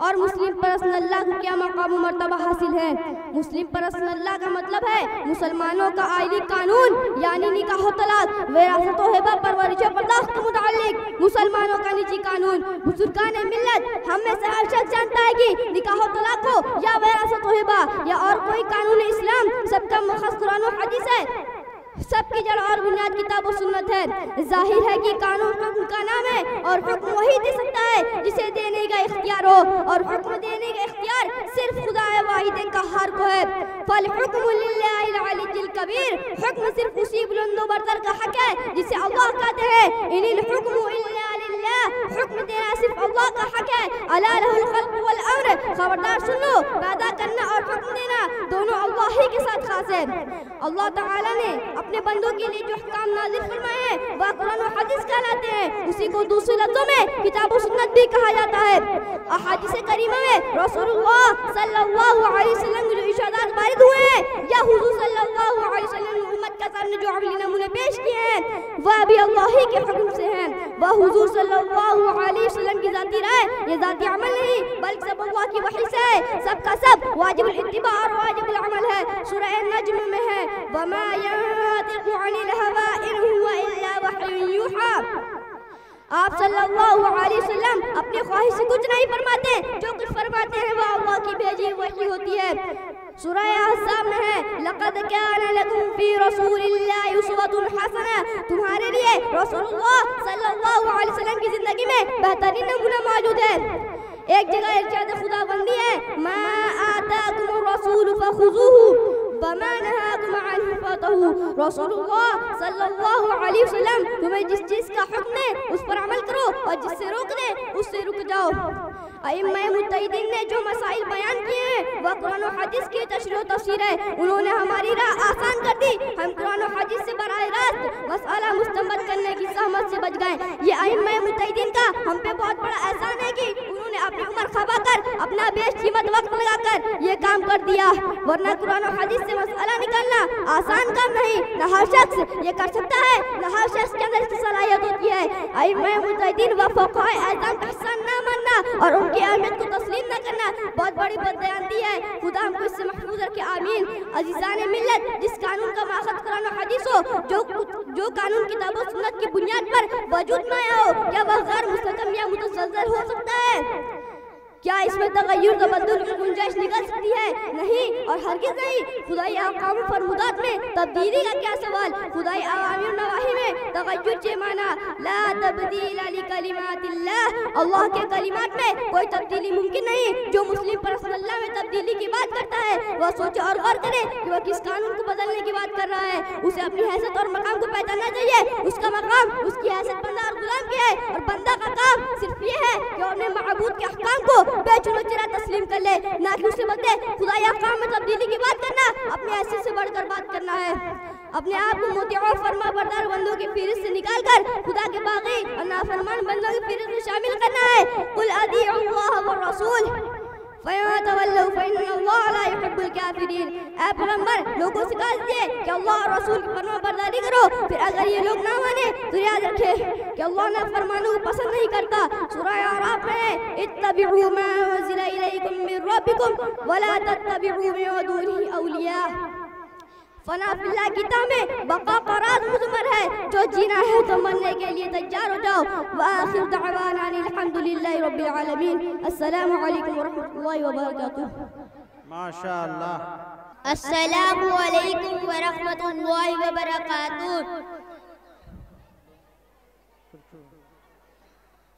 [SPEAKER 2] और मुस्लिम पर्सनल्ला को क्या मकाम मर्तबा हासिल है? मुस्लिम पर्सनल्ला का मतलब है मुसलमानों का आईनी कानून, यानी निकाह व तलाक, विरासत व हिबा, परवरिश व बर्दाश्त के मुताल्लिक मुसलमानों का निजी कानून। बुजुर्गान मिल्लत हम में से हर शख्स जानता है कि निकाह व तलाक हो या विरासत व हिबा या और कोई कानून इस्लाम, सबका मुखस कुरान और हदीस है, सबकी जड़ और बुनियाद किताब और सुन्नत है। जाहिर है कि कानून हुक्म का नाम है और हुक्म वही दे सकता है जिसे देने का इख्तियार हो, और हुक्म देने का इख्तियार सिर्फ खुदा वाहिद कहार को है। फल हुक्म लिल्लाहिल अलीय्यिल कबीर, हुक्म सिर्फ उसी बुलंदो बरतर का हक है जिसे अल्लाह कहते हैं। इनिल हुक्मु इल्ला लिल्लाह, हुक्म देना सिर्फ अल्लाह का हक है। अला लहुल खल्क़ वल अम्र, खबरदार सुन लो, पैदा करना और हुक्म देना दोनों अल्लाह ही के साथ खास है। अल्लाह ताला ने अपने बंदों के लिए जो हुक्म नाज़िल फरमाए हैं वह कुरान और हदीस कहलाते हैं। उसी को दूसरे लफ्ज़ों में किताब और सुन्नत भी कहा जाता है। अहादीस करीमा में रसूलुल्लाह सल्लल्लाहु अलैहि वसल्लम के जो इरशादात वारिद हुए हैं या हुजूर सल्लल्लाहु अलैहि वसल्लम ने उम्मत के सामने जो अमली नमूने पेश किए हैं वह भी अल्लाह ही के हुक्म से हैं। वह हुजूर सल्लल्लाहु अलैहि वसल्लम की जाती राय, ये जाती अमल नहीं बल्कि सब अल्लाह की वही से है। सबका सब वाजिबुल इत्तिबा और वाजिबुल अमल है। सूरह नज्म में है वमा यंतिकु अनिल हवा इन हुवा इल्ला वह्युन यूहा। आप सल्लल्लाहु अलैहि वसल्लम अपने ख्वाहिश से कुछ नहीं फरमाते, जो कुछ फरमाते हैं वह अल्लाह की भेजी वही होती है। सूरह अहज़ाब में है लक़द कान लकुम फी रसूलिल्लाहि उस्वतुन हसना, तुम्हारे लिए रसूलुल्लाह सल्लल्लाहु अलैहि वसल्लम की जिंदगी में बेहतरीन नमूना मौजूद है। एक जगह इरशाद खुदाबंदी है मा आताकुमुर रसूल फखुज़ूहु वमा नहाकुम अन्हु फंतहू। रसूलुल्लाह सल्लल्लाहु अलैहि वसल्लम तुम्हें जिस चीज़ का हुक्म दे उस पर अमल करो और जिससे रोक दे उससे रुक जाओ। अइम्मा मुत्तहिदीन ने जो मसाइल बयान किए हैं वह कुरान और हदीस की तशरीह तफसीर है। उन्होंने हमारी राह आसान कर दी। हम कुरान और हदीस से बराह रास्त मसला मुस्तंबत करने की सहमत से बच गए। ये आइम्मा मुत्तहिदीन का हम पे बहुत बड़ा एहसान है कि उन्होंने अपनी उम्र खपा कर अपना बेशकीमत वक्त लगाकर ये काम कर दिया, वरना कुरान और हदीस से मसला निकालना आसान काम नहीं। न हर शख्स ये कर सकता है, न हर शख्स के अंदर इसकी सलाहियत होती है। आइम्मा मुत्तहिदीन व फुक़हा आज़म का एहसान न मानना और उनकी अहमियत को तस्लीम न करना बहुत बड़ी बददयांती है। खुदा हमको इससे महफूज रखे, आमीन। अज़ीज़ान मिल्लत, जिस कानून का माखज़ कुरान और हदीस हो, जो कानून किताब और सुन्नत की बुनियाद पर वजूद में आया हो, क्या वह गैर मुस्तहकम या मुतज़लज़ल हो सकता है? क्या इसमें तगय्युर तबद्दुल की गुंजाइश निकल सकती है? नहीं और हरगिज़ नहीं। खुदाई अहकाम और फरमुदात में तब्दीली का क्या सवाल? खुदाई अवामिर नवाही में तगय्युर के माना ला तब्दील लिकलिमातिल्लाह, अल्लाह के कलिमात में कोई तब्दीली मुमकिन नहीं। जो मुस्लिम पर्सनल्लाह में तब्दीली की बात करता है वह सोचे और गौर करे कि वह किस कानून को बदलने की बात कर रहा है। उसे अपनी हैसियत और मकाम को पहचानना चाहिए। उसका मकाम उसकी हैसियत बंदा और गुलाम की है, और बंदा का काम सिर्फ ये है कि अपने महबूब के अहकाम को बेचुरा तस्लीम कर ले, ना कि उससे बदले खुदाई अहकाम में तब्दीली की बात करना अपनी हैसियत से बढ़कर बात करना है। अपने आप को मुतीअ और फरमा बरदार बंदों की फहरिस्त से निकालकर खुदा के बागी और नाफरमान बंदों की फहरिस्त में शामिल करना है। कुल अतीउल्लाह व रसूल फयतवल्लू फइन्नल्लाह ला युहिब्बुल काफिरीन। ऐ पैगंबर, लोगों से कह दीजिए कि अल्लाह और रसूल की फरमाबरदारी करो। फिर अगर ये लोग ना माने तो याद रखे कि अल्लाह नाफरमानों को पसंद नहीं करता। सूरह आराफ में इत्तबिउ मा उनज़िला इलैकुम मिन रब्बिकुम वला तत्तबिउ मिन दूनिही औलिया। फना फिल्लाह गीता में बका करार मुज़मर है, जो जीना है तो मरने के लिए तैयार हो जाओ। व आखिर दअवाना अल्हम्दुलिल्लाहि रब्बिल आलमीन। अस्सलामु अलैकुम व रहमतुल्लाहि व बरकातुहू।
[SPEAKER 3] माशाअल्लाह।
[SPEAKER 2] अस्सलामु अलैकुम व रहमतुल्लाहि व बरकातुहू।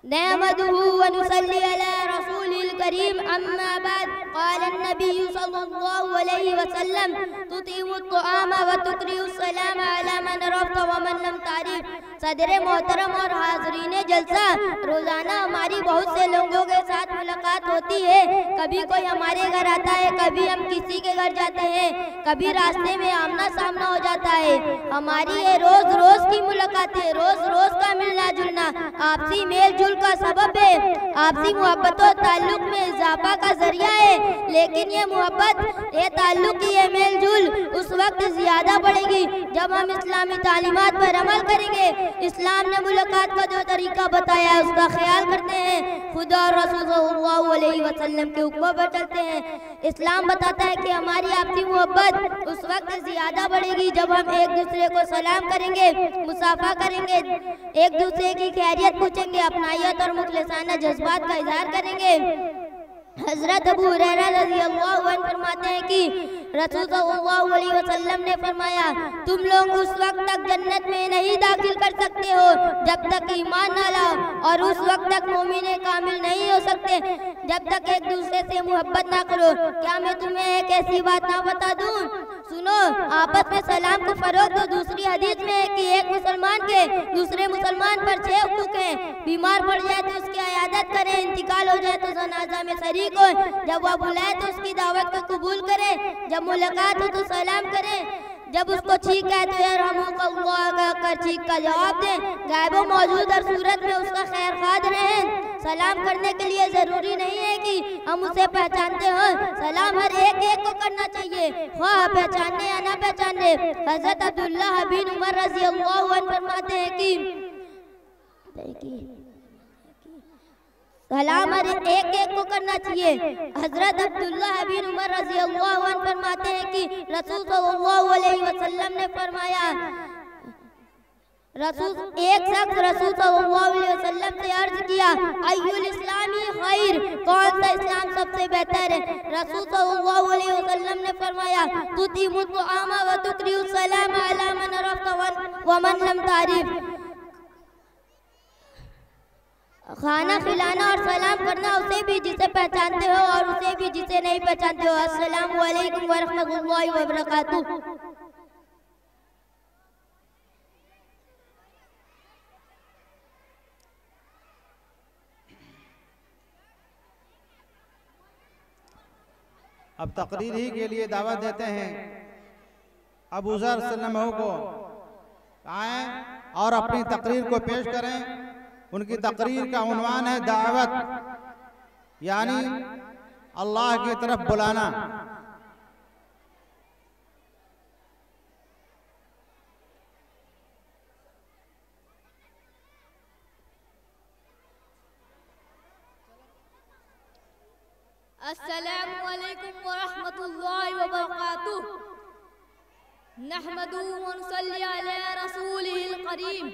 [SPEAKER 2] नहमदुहु व नुसल्ली अला रसूलिल करीम, अम्मा बाद। क़ाल नबी सल्लल्लाहु अलैहि वसल्लम तुतीमुत तुआमा व तुकरिउस सलाम अला मन रफ़्त व मन लम तारिफ। सदर मोहतरम और हाज़रीन जलसा, रोज़ाना हमारी बहुत से लोगों के साथ मुलाकात होती है। कभी कोई हमारे घर आता है, कभी हम किसी के घर जाते हैं, कभी रास्ते में आमना सामना हो जाता है। हमारी ये रोज़ रोज़ की मुलाकातें, रोज़ रोज़ का मिलना जुलना आपसी मेल जुल का सबब है, आपसी मोहब्बत और ताल्लुक में इजाफा का जरिया है। लेकिन ये मोहब्बत, ये ताल्लुक, ये मेल जुल उस वक्त ज्यादा बढ़ेगी जब हम इस्लामी तालीमात पर अमल करेंगे। इस्लाम ने मुलाकात का जो तरीका बताया है उसका ख्याल करते हैं, खुदा और रसूल सल्लल्लाहु अलैहि वसल्लम के हुक्म पर चलते हैं। इस्लाम बताता है कि हमारी आपसी मोहब्बत उस वक्त ज्यादा बढ़ेगी जब हम एक दूसरे को सलाम करेंगे, मुसाफा करेंगे, एक दूसरे की खैरियत पूछेंगे, अपनायत और मुखलिसाना जज्बात का इजहार करेंगे। हजरत अबू हुरैरा रज़ियल्लाहु अन्हु फरमाते हैं कि रसूल सल्लल्लाहु अलैहि वसल्लम ने फरमाया, तुम लोग उस वक्त तक जन्नत में नहीं दाखिल कर सकते हो जब तक ईमान न लाओ, और उस वक्त तक मोमिन कामिल नहीं हो सकते जब तक एक दूसरे से मोहब्बत ना करो। क्या मैं तुम्हें एक ऐसी बात ना बता दूं? सुनो, आपस में सलाम को फरोग दो। दूसरी हदीस में है कि एक मुसलमान के दूसरे मुसलमान पर 6 हुकूक हैं। बीमार पड़ जाए तो उसकी इयादत करें, इंतकाल हो जाए तो जनाजा में शरीक हो, जब वह बुलाए तो उसकी दावत को कबूल करें, जब मुलाकात हो तो सलाम करें, जब उसको छींक है तो यरहमुकल्लाह कर छींक का जवाब दें। गायबो मौजूद और सूरत में उसका खैर खाद रहें। सलाम करने के लिए जरूरी नहीं है कि हम उसे पहचानते हो। सलाम हर एक एक को करना चाहिए, ख्वाह पहचानने या ना पहचानने। हजरत अब्दुल्लाह बिन उमर रज़ियल्लाहु अन्हु फरमाते हैं कि सलाम हर एक एक को करना चाहिए। हजरत अब्दुल्लाह बिन उमर रज़ियल्लाहु अन्हु फरमाते हैं कि रसूल सल्लल्लाहु अलैहि वसल्लम ने फरमाया, एक शख्स रसूल सल्लल्लाहु अलैहि वसल्लम से अर्ज किया, अय्युल इस्लामी खैर, कौन सा इस्लाम सबसे बेहतर है? रसूल सल्लल्लाहु अलैहि वसल्लम ने फरमाया, तुतीमुत तुआमा व तुकरिउस सलाम अला मन रफ़्त व मन लम तारिफ। खाना खिलाना और सलाम करना उसे भी जिसे पहचानते हो और उसे भी जिसे नहीं पहचानते हो। अस्सलामु अलैकुम व रहमतुल्लाहि व बरकातुहू।
[SPEAKER 3] अब तकरीर ही के लिए दावत देते हैं अबू ज़र सल्लल्लाहु को आएँ और अपनी तकरीर को पेश करें। उनकी तकरीर का उन्वान है दावत, यानी अल्लाह की तरफ बुलाना।
[SPEAKER 2] अस्सलामु अलैकुम व रहमतुल्लाहि व बरकातुहू। नहमदुहु व नुसल्ली अला रसूलिहिल करीम।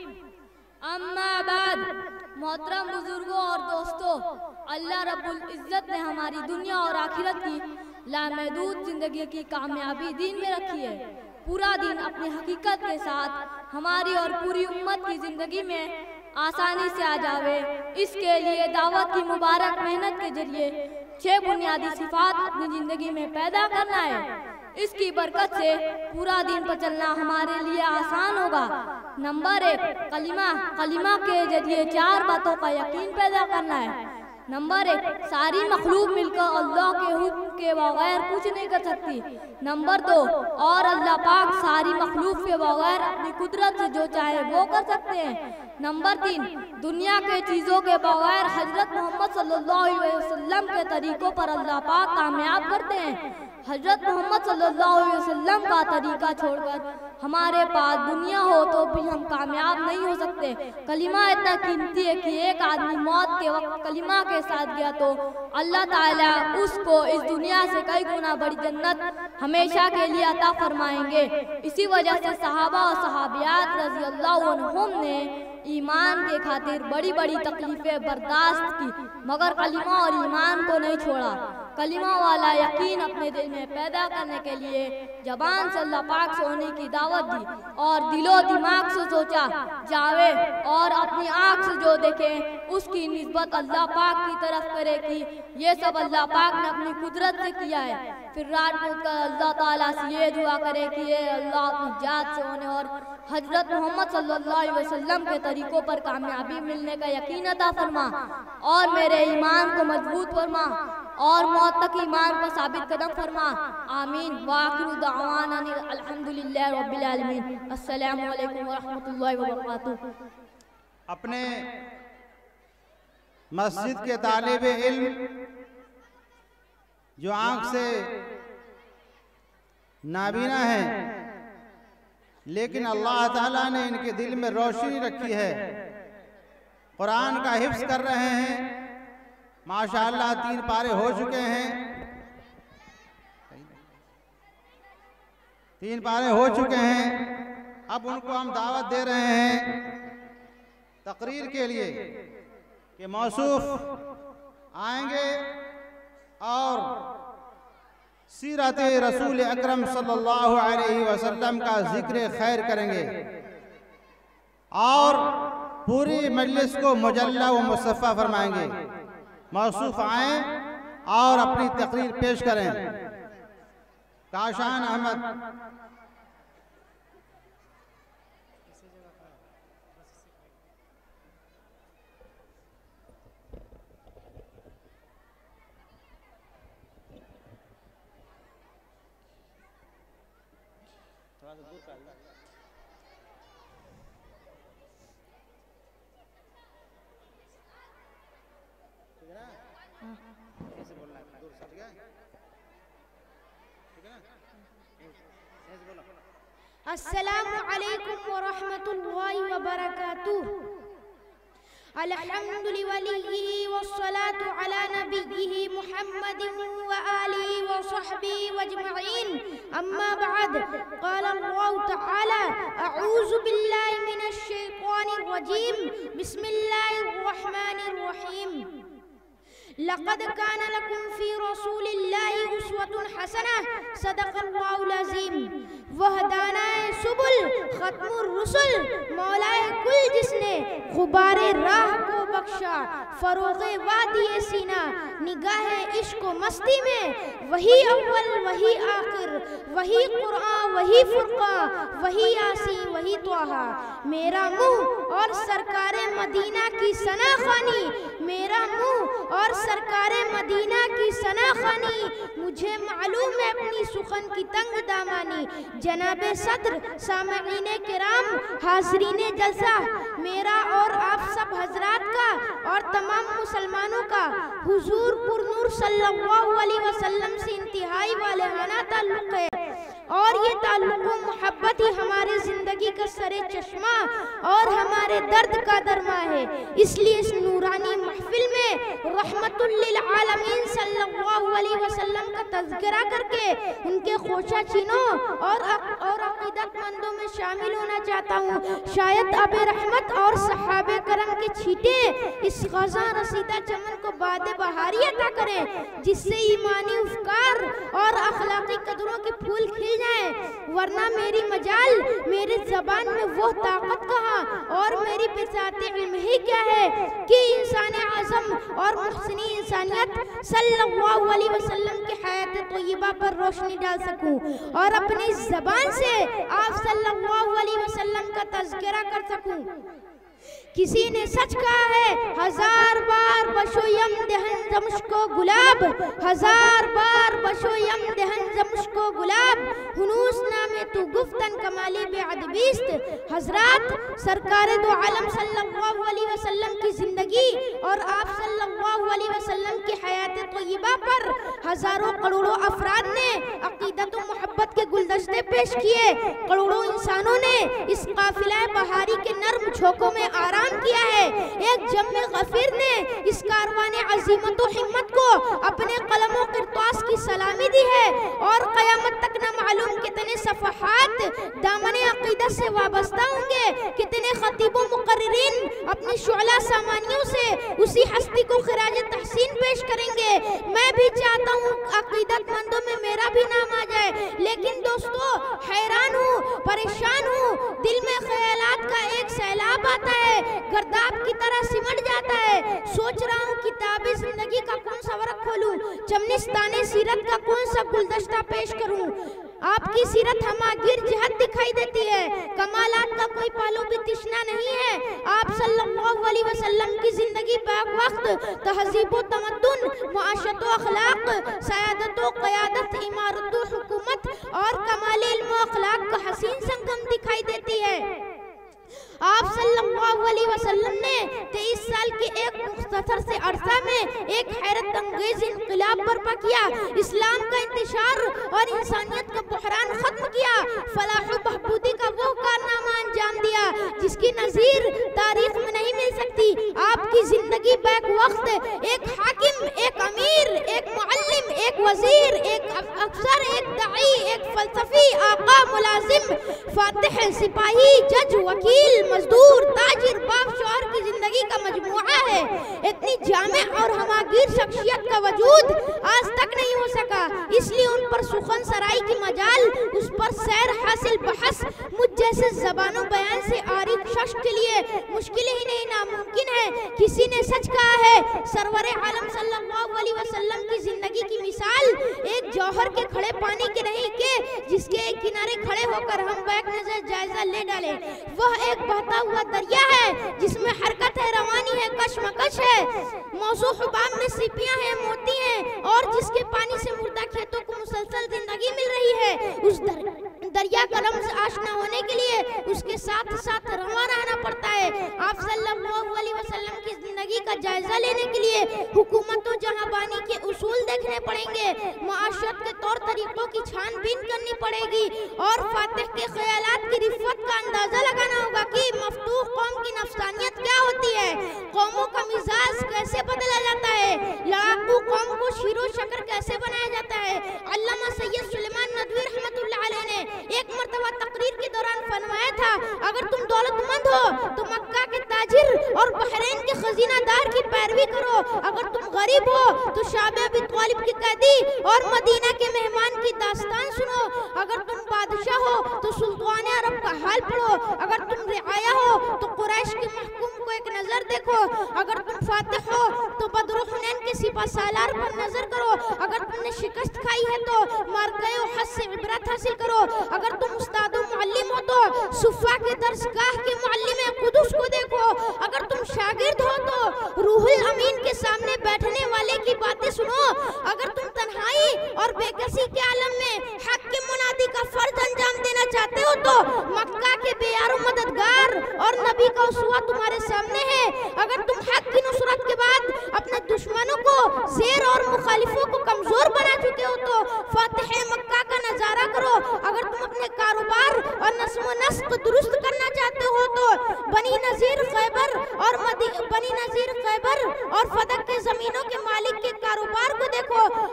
[SPEAKER 2] अम्मा बाद। मोहतरम बुजुर्गों और दोस्तों, अल्लाह रब्बुल इज़्ज़त ने हमारी दुनिया और आखिरत की लामहदूद ज़िंदगी की कामयाबी दीन में रखी है। पूरा दिन अपनी हकीकत के साथ हमारी और पूरी उम्मत की ज़िंदगी में आसानी से आ जावे, इसके लिए दावत की मुबारक मेहनत के जरिए 6 बुनियादी सिफात अपनी ज़िंदगी में पैदा करना है। इसकी बरकत से पूरा दिन पर चलना हमारे लिए आसान होगा। नंबर 1, कलिमा के जरिए 4 बातों का यकीन पैदा करना है। नंबर 1, सारी मखलूक मिलकर अल्लाह के हुक्म के बगैर कुछ नहीं कर सकती। नंबर 2, और अल्लाह पाक सारी मखलूक के बगैर अपनी कुदरत से जो चाहे वो कर सकते हैं। नंबर 3, दुनिया के चीज़ों के बगैर हजरत मोहम्मद सल्लल्लाहु अलैहि वसल्लम के तरीकों पर अल्लाह पाक कामयाब करते हैं। हजरत मोहम्मद सल्लल्लाहु अलैहि वसल्लम का तरीका छोड़कर हमारे पास दुनिया हो तो भी हम कामयाब नहीं हो सकते। कलिमा इतना कीमती है कि एक आदमी मौत के वक्त कलिमा के साथ गया तो अल्लाह ताला उसको इस दुनिया से कई गुना बड़ी जन्नत हमेशा के लिए अता फरमाएंगे। इसी वजह से सहाबा और सहाबियात रज़ी अल्लाह अन्हुम ने ईमान के खातिर बड़ी बड़ी तकलीफें बर्दाश्त की, मगर कलिमा और ईमान को नहीं छोड़ा। कलिमा वाला यकीन अपने दिल में पैदा करने के लिए जबान से अल्लाह पाक से होने की दावत दी और दिलो दिमाग से सोचा जावे और अपनी आँख से जो देखे उसकी निस्बत अल्लाह पाक की तरफ करे कि ये सब अल्लाह पाक ने अपनी कुदरत से किया है। फिर रात को अल्लाह ताला से ये दुआ करे कि ये अल्लाह अपनी जात से होने और हजरत मोहम्मद सल्लल्लाहु अलैहि वसल्लम के तरीकों पर कामयाबी मिलने का यकीन अता फरमा और मेरे ईमान को मजबूत फरमा और मौत तक ईमान पर साबित कदम फरमा। आमीन। वाखिरु दावाना अल्हम्दुलिल्लाहि रब्बिल आलमीन। अस्सलामु अलैकुम व रहमतुल्लाहि व बरकातुहू।
[SPEAKER 3] अपने मस्जिद के तालिबे इल्म जो आंख से नाबीना है, लेकिन अल्लाह ताला ने इनके दिल में रोशनी रखी है, कुरान का हिफ्ज़ कर रहे हैं। माशाअल्लाह 3 पारे हो चुके हैं, 3 पारे हो चुके हैं। अब उनको हम दावत दे रहे हैं तकरीर के लिए कि मौसूफ आएंगे और सीरत रसूल अकरम सल्लल्लाहु अलैहि वसल्लम का जिक्र खैर करेंगे और पूरी मजलिस को मुजल्ला व मुसफ़ा फरमाएंगे। मौसूफ आएँ और अपनी तकरीर पेश करें। काशान अहमद
[SPEAKER 2] अस्सलामु अलैकुम व रहमतुल्लाहि व बरकातुहू। अल्हम्दुलिल्लाहि वस्सलातु अला नबिय्यिहि मुहम्मदिन व आलिहि व सहबिहि वजमईन। अम्मा बाद। क़ाल अल्लाहु तआला अऊज़ु बिल्लाहि मिनश शैतानिर रजीम। बिस्मिल्लाहिर रहमानिर रहीम। लक़द कान लकुम फ़ी रसूलिल्लाहि उस्वतुन हसनह। सदक़ल्लाहुल अज़ीम। वहदानाए सुबुल खत्मुर रुसुल। मौलाए कुल जिसने गुबारे राह को बख्शा, फरोग़े वादी सीना, निगाहे इश्क व मस्ती में, वही अव्वल वही आखिर, वही कुरान वही फुरक़ान, वही यासीन वही त्वाहा। मेरा मुँह और सरकारे मदीना की सना खानी, मेरा मुँह और सरकारे मदीना की सना खानी मुझे मालूम लूँ मैं अपनी सुखन की तंग दामानी। जनाबे सदर, सामईने किराम, हाज़रीने जलसा, मेरा और आप सब हजरात का और तमाम मुसलमानों का हुजूर पुरनूर सल्लल्लाहु अलैहि वसल्लम से इंतहाई वालेहाना ताल्लुक़ है और ये ताल्लुक़ व मोहब्बत ही हमारे ज़िंदगी का सरे चश्मा और हमारे दर्द का दरमा है। इसलिए इस नूरानी महफिल में रहमतुल लिल आलमीन सल्लल्लाहु अलैहि वसल्लम का तज़किरा करके उनके खोशा चीनों और अक़ीदतमंदों में शामिल होना चाहता हूँ। शायद अबे रहमत और सहाबे करम के छींटे इस ख़ज़ां रसीदा चमन को बादे बहारी अता करें, जिससे ईमानी उफ़कार और अखलाकी कदरों के फूल खिल जाए। वरना मेरी मजाल, मेरी ज़बान में वो ताकत कहाँ और मेरी बिसाते इल्म ही क्या है कि इंसान आज़म और मुहसिनी इंसानियत सल्लल्लाहु अलैहि वसल्लम की हयात तय्यबा पर रोशनी डाल सकूं और अपनी ज़बान से आप सल्लल्लाहु अलैहि वसल्लम का तज़किरा कर सकूं। किसी ने सच कहा है, हजार बार बशोयम दहन जमुश्को गुलाब, हजार बार बशोयम दहन जमुश्को गुलाब, हुनूस नामे तू गुफ्तन कमाली बेअदबीस्त। हजरात, सरकार दो आलम सल्लल्लाहु अलैहि वसल्लम की जिंदगी और आप सल्लल्लाहु अलैहि वसल्लम की हयात तय्यबा पर हजारों करोड़ों अफराद ने अकीदत व मोहब्बत के गुलदस्ते पेश किए। करोड़ों इंसानों ने इस काफिला बहारी के नर्म झोंकों में आराम किया है। एक जम्मे गफीर ने इस कारवाने अजीमत व हिम्मत को अपने कलमों किरतास की सलामी दी है और कयामत तक न मालूम कितने सफ़हात दामने अकीदत से वाबस्ता होंगे, कितने खतीबों मुकर्रिरीन अपनी शुअला सामानियों से उसी हस्ती को खिराज तहसीन पेश करेंगे। मैं भी चाहता हूँ अकीदतमंदों में मेरा भी नाम आ जाए, लेकिन दोस्तों हैरान हूँ, परेशान हूँ, दिल में ख्यालात का एक सैलाब आता है, गर्दाब की तरह सिमट जाता है। सोच रहा हूँ किताबी जिंदगी का कौन सा वर्क खोलूं, चमनिस्ताने सीरत का कौन सा गुलदस्ता पेश करूं। आपकी सीरत हमागिर जहत दिखाई देती है, कमालात का कोई पहलू भी तिश्ना नहीं है। आप सल्लल्लाहु अलैहि वसल्लम की जिंदगी बैक वक्त तहजीब व तमद्दुन, मुआशरत व अखलाक, सयादत व क़यादत, इमारत व हुकूमत और कमाल इल्म व अखलाक का हसीन संगम दिखाई देती है। आप सल्लल्लाहु अलैहि वसल्लम ने 23 साल के एक मुख्तसर से अरसा में एक हैरत अंगेज इंक़िलाब बर्पा किया, इस्लाम का इंतशार और इंसानियत का बहरान खत्म किया, फलाह व बहबूदी का वो कारनामा अंजाम दिया जिसकी नज़ीर तारीख में नहीं मिल सकती। आपकी जिंदगी बैक वक्त एक हाकिम, एक अमीर, एक मुअल्लिम, एक वजीर, एक अफसर, एक दाई, एक फलसफी, आका, मुलाजिम, फातिह, सिपाही, जज, वकील, मजदूर, ताजिर, बाप, शौहर की जिंदगी का मजमुआ है। इतनी जामे और हमागिर शख्सियत का वजूद आज तक नहीं हो सका, इसलिए उन पर सुखन सराई की मजाल, उस पर सैर हासिल बहस मुझ जैसे ज़बानों बयान से आरिफ शख्स के लिए मुश्किल ही नहीं नामुमकिन है। किसी ने सच कहा है, सरवरे आलम सल्लल्लाहु अलैहि वसल्लम की जिंदगी की मिसाल एक जौहर के खड़े पानी के नहीं के जिसके एक किनारे खड़े होकर हम बैक नजर जायजा ले डाले। वह एक बहता हुआ दरिया है जिसमें हरकत है, रवानी है, कशमकश है, मौजू हुबाब में सीपियां हैं, मोती हैं और जिसके पानी से मुर्दा खेतों को मुसलसल जिंदगी मिल रही है। उस दरिया का रम्ज़ आशना होने के लिए उसके साथ साथ रवा रहना पड़ता है। आप सल्लल्लाहु अलैहि वसल्लम की जिंदगी का जायजा लेने के लिए हुकूमत व जहांबानी के उसूल देखने पड़ेंगे, मुआशरत के तौर तरीकों की छानबीन करनी पड़ेगी और फातिह के ख्यालात की रिफ़त का अंदाजा लगाना होगा कि मफतूह कौम की नफ्सानियत क्या होती है, कौमों का मिजाज कैसे बदला जाता है, लड़ाकू कौम को शीरो शकर कैसे बनाया जाता है। अल्लामा सैयद सुलेमान नदवी रहमतुल्लाह अलैह ने एक मर्तबा तकरीर के दौरान फरमाया था, अगर तुम दौलतमंद हो तो मक्का के ताजिर और बहरैन के खजीनादार की पैरवी करो, अगर तुम गरीब हो तो शाबे अबी तालिब की कैदी और मदीना के मेहमान की दास्तान सुनो, अगर तुम बादशाह हो तो सुल्तान अरब का हाल पढ़ो, अगर तुम रिआया हो तो कुरैश के महकूम को एक नजर देखो, अगर तुम फातिह हो तो बदर हुनैन के सिपा सालार पर नजर करो, अगर तुमने शिकस्त खाई है तो मारके हद से इबरत हासिल करो, अगर तुम उस्ताद मुअल्लिम हो तो सुफ़ा के दर्सगाह के मुअल्लिम कुदुस को देखो, अगर तुम शागिर्द हो तो रूहुल अमीन के सामने बैठने वाले की बातें सुनो, अगर तुम तन्हाई और बेकसी के आलम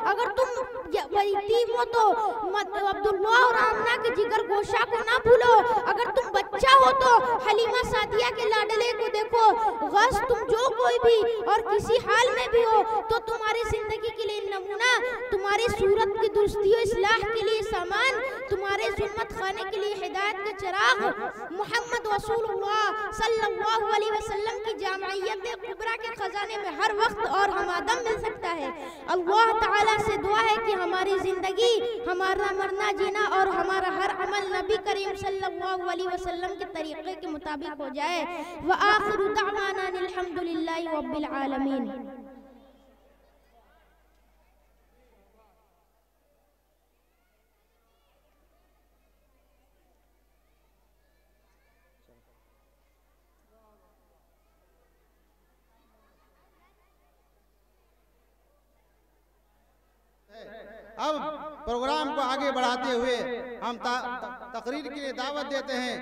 [SPEAKER 2] अगर तुम यतीम हो तो अब्दुल्लाह और आमना के जिगर गोशा को ना भूलो। अगर तुम बच्चा हो तो हलीमा सादिया के लाडले को देखो। गश तुम जो कोई भी और किसी हाल में भी हो तो तुम्हारी जिंदगी के लिए नमूना, तुम्हारी सूरत की दुरुस्ती और इस्लाह के लिए सामान, तुम्हारे जुम्मत खाने के लिए हिदायत का चिराग मोहम्मद रसूलुल्लाह सल्लल्लाहु अलैहि वसल्लम की जामियत कुबरा के खजाने में हर वक्त और हमादम मिल सकता है। अल्लाह ताला से दुआ है कि हमारी जिंदगी, हमारा मरना जीना और हमारा हर अमल नबी करीम सल्लल्लाहु अलैहि वसल्लम के तरीके के मुताबिक हो जाए। व आखिरु दअवाना अल्हम्दुलिल्लाहि रब्बिल आलमीन।
[SPEAKER 3] अब प्रोग्राम को आगे बढ़ाते हुए हम तकरीर के लिए दावत देते हैं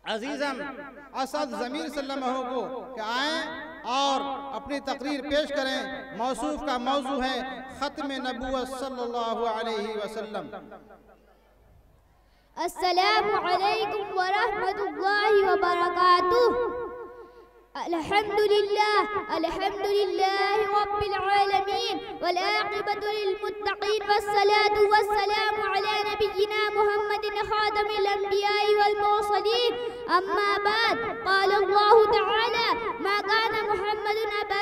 [SPEAKER 3] अजीज़म असद ज़मीर सल्लल्लाहु को कि आएँ और अपनी तकरीर पेश करें। मौसूफ का मौजू है ख़त्म नबूवत सल्लल्लाहु अलैहि वसल्लम।
[SPEAKER 2] अस्सलामु अलैकुम व रहमतुल्लाहि व बरकातुहू। अल्हम्दुलिल्लाह रब्बिल आलमीन वल आक़िबतु लिल मुत्तक़ीन वस्सलातु वस्सलामु अला नबिय्यिना मुहम्मदिन ख़ातमिल अंबिया'i वल मुरसलीन। अम्मा बाद, क़ाल अल्लाहु तआला मा काना मुहम्मदुन अबा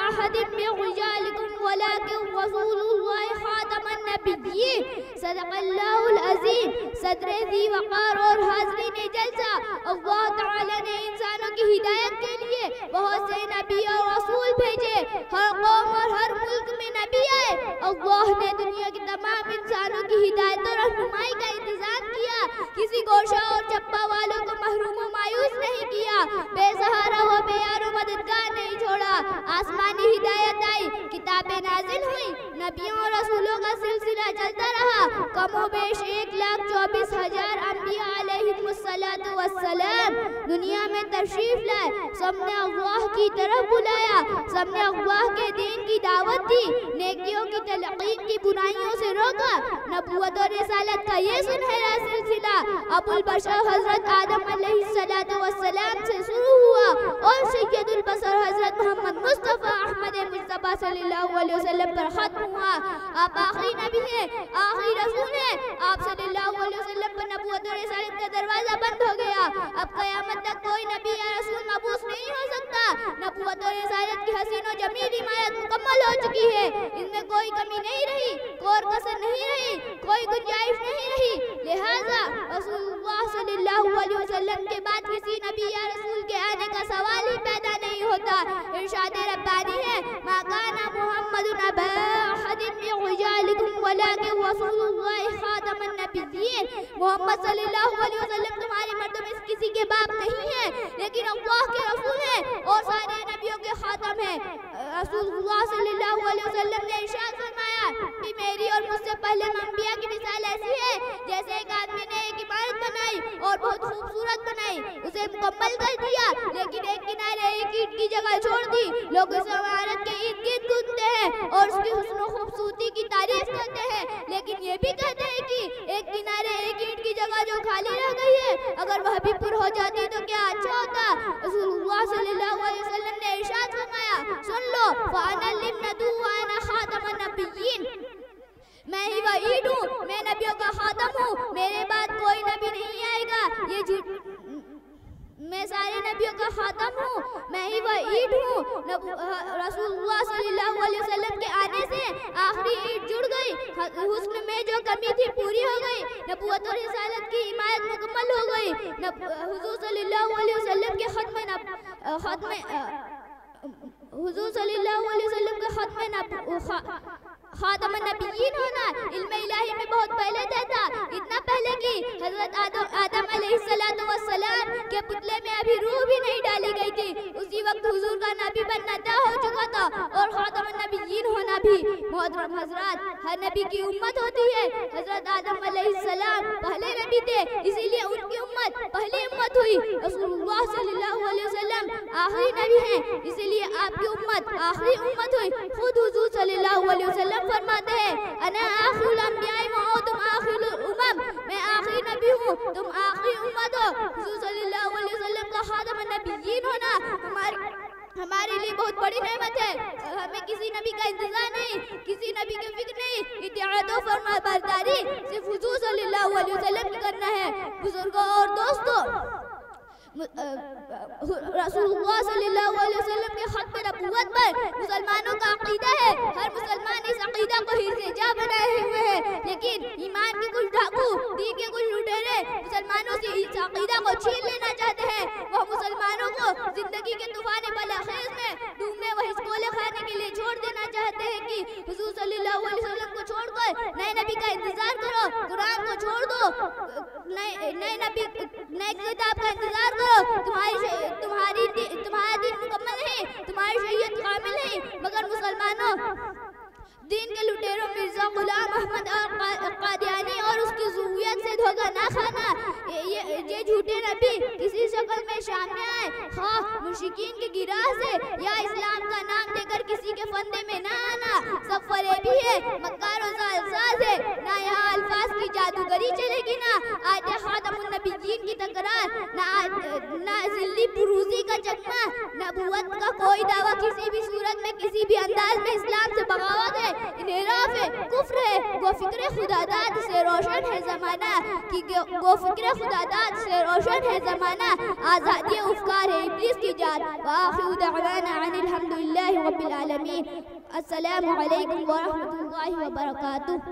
[SPEAKER 2] अहदिन मिन रिजालिकुम वलाकिन रसूलुल्लाहि ख़ातमन नबिय्यीन। सदक़ल्लाहुल अज़ीम। सदरे ज़ी वक़ार और हाज़रीन जलसा, अल्लाह ताला ने इंसानों की हिदायत के लिए बहुत से नबी और रसूल भेजे। हर कौम और हर मुल्क में नबी आए। अल्लाह ने दुनिया के तमाम इंसानों की हिदायत और रहनुमाई का इंतजाम किया। किसी गोशा और चप्पा वालों को महरूम और मायूस नहीं किया। बेसहारा व बेयारो मददगार नहीं छोड़ा। आसमानी हिदायत आई, किताबें नाजिल हुई, नबियों और रसूलों का सिलसिला चलता रहा। कमोबेश 1,24,000 अंबिया अलैहिमुस्सलातु वस्सलाम दुनिया में तशरीफ लाए। सबने अल्लाह की तरफ बुलाया, सबने अल्लाह के दीन की दावत दी, नेकियों की तलकीन की बुराइयों से रोका। नबूवत और रिसालत का ये सुनहरा सिलसिला अबुल बशर हजरत आदम अलैहिस्सलातु वस्सलाम से शुरू हुआ और सैयदुल बशर हजरत मोहम्मद मुस्तफ़ा अहमद मुस्तफ़ा सल्लल्लाहु अलैहि वसल्लम पर खत्म हुआ। आप आखिरी नबी हैं, आखिरी रसूल हैं। आप सल्लल्लाहु अलैहि वसल्लम पर नबूवत और रिसालत का दरवाजा बंद हो गया। अब क़यामत तक कोई नबी या रसूल मबूस नहीं हो सकता। नबूवत और रिसालत की हसीन और जमील हिमायत मुकम्मल हो चुकी है। इनमें कोई कमी नहीं रही, कोई कसर नहीं रही, कोई गुंजाइश नहीं रही। लिहाजा रसूलुल्लाह सल्लल्लाहु अलैहि वसल्लम के बाद किसी नबी या रसूल के आने का सवाल ही पैदा नहीं होता। इरशाद रब्बानी है, मा काना मुहम्मदुन अबा अहदिन मिन रिजालिकुम वलाकिन रसूलुल्लाह ख़ातमन नबिय्यीन। मोहम्मद सल्लल्लाहु अलैहि वसल्लम तुम्हारे मर्दों में किसी के बाप नहीं है, लेकिन अल्लाह के रसूल हैं और सारे नबियों के खातम हैं। रसूलुल्लाह सल्लल्लाहु अलैहि वसल्लम ने इरशाद फरमाया कि मेरी और मुझसे पहले अंबिया की मिसाल ऐसी है जैसे एक आदमी ने एक इमारत बनाई और बहुत खूबसूरत बनाई, उसे मुकम्मल कर दिया, लेकिन एक किनारे एक ईंट की जगह छोड़ दी। लोग उस इमारत के इर्द गिर्द कूदते हैं और उसकी हुस्न और खूबसूरती की तारीफ करते हैं, लेकिन ये भी कहते हैं कि एक किनारे एक ईंट की जगह जो खाली रह गई है, अगर वह भी पूरी हो जाती तो क्या अच्छा होता। रसूलुल्लाह सल्लल्लाहु अलैहि वसल्लम ने इरशाद फरमाया, सुन लो, फ़अना लिन्नबी व अना ख़ातमुन नबिय्यीन। मैं ही वह ईंट हूँ, मैं नबियों का खातम हूँ, मेरे बाद कोई नबी नहीं आएगा। ये मैं सारे नबियों का खातम हूँ, मैं ही वह ईंट हूँ। रसूलुल्लाह सल्लल्लाहु अलैहि वसल्लम के आने से आखिरी ईंट जुड़ गई। हुस्न में जो कमी थी पूरी हो गई। नबूवत और रिसालत की हिमायत मुकम्मल हो गई। हुजूर सल्लल्लाहु अलैहि वसल्लम के हुजूर सल्लल्लाहु अलैहि वसल्लम के खातमुन नबिय्यीन होना इल्म इलाही में बहुत पहले तय था। इतना पहले कि हजरत आदम अलैहिस्सलातु वस्सलाम के पुतले में अभी रूह भी नहीं डाली गई थी। उसी वक्त हुजूर का नबी बनना तय हो चुका था और खातमुन नबिय्यीन होना भी। मोहतरम हजरात, हर नबी की उम्मत होती है। हजरत आदम अलैहिस्सलाम पहले नबी थे, इसीलिए उनकी उम्मत पहली उम्मत हुई। रसूलुल्लाह सल्लल्लाहु अलैहि वसल्लम आखिरी नबी हैं, इसीलिए आपकी उम्मत आखिरी उम्मत हुई। खुद हुजूर सल्लल्लाहु अलैहि वसल्लम फरमाते हैं, अना आखिरुल अंबिया व तुम आखिरुल उमम, मैं आखिरी नबी हूँ, तुम आखिरी उम्मत हो। हुजूर सल्लल्लाहु अलैहि वसल्लम का खातमुन नबिय्यीन होना हमारे लिए बहुत बड़ी नेमत है। हमें किसी नबी का इंतजार नहीं, किसी नबी की फिक्र नहीं, इत्तिआत और फरमाबरदारी सिर्फ हुजूर सल्लल्लाहु अलैहि वसल्लम की करना है। बुजुर्गों और दोस्तों, रसूलुल्लाह सल्लल्लाहु अलैहि वसल्लम के खत्म नबूवत पर मुसलमानों का अकीदा है। हर मुसलमान इस अकीदा को हिर्ज़े-जा बनाए हुए है, लेकिन ईमान के कुछ डाकू, दीन के कुछ लुटेरे मुसलमानों से इस अकीदा को छीन लेना चाहते हैं। वह मुसलमानों को जिंदगी के तूफान बलाखेज में डूबने व हिचकोले खाने के लिए छोड़ देना चाहते हैं कि हुजूर सल्लल्लाहु अलैहि वसल्लम को छोड़कर नए नबी का इंतजार करो, कुरान को छोड़ दो, नए किताब का इंतजार करो। तुम्हारा दिन मुकम्मल है, तुम्हारी शरीयत कामिल है, मगर मुसलमानों, दीन के लुटेरों मिर्जा गुलाम अहमद और कादियानी और उसकी ज़ुर्रियत से धोखा ना खाना। ये झूठे नबी किसी शक्ल में सामने आए, हाँ मुश्रिकीन के गिराह से या इस्लाम का नाम देकर किसी के फंदे में ना आना, सब फरेबी है, मक्कार और जालसाज है। ना यहाँ अल्फाज की जादूगरी चलेगी, ना आयत खातमुन नबिय्यीन की तकरार, ना जिल्ली पुरूजी का चकमा। नबूवत का कोई दावा किसी भी सूरत में, किसी भी अंदाज में इस्लाम से बगावत है, इन्हिराफ है, कुफ्र है। गो फिक्र खुदादाद से रोशन है ज़माना, कि गो फिक्र खुदादाद से रोशन है ज़माना, आज़ादी उफ़कार है इब्लीस की जात। व आखिरु दअवाना अनिल हम्दुलिल्लाहि रब्बिल आलमीन। अस्सलामु अलैकुम व रहमतुल्लाहि व बरकातुहू।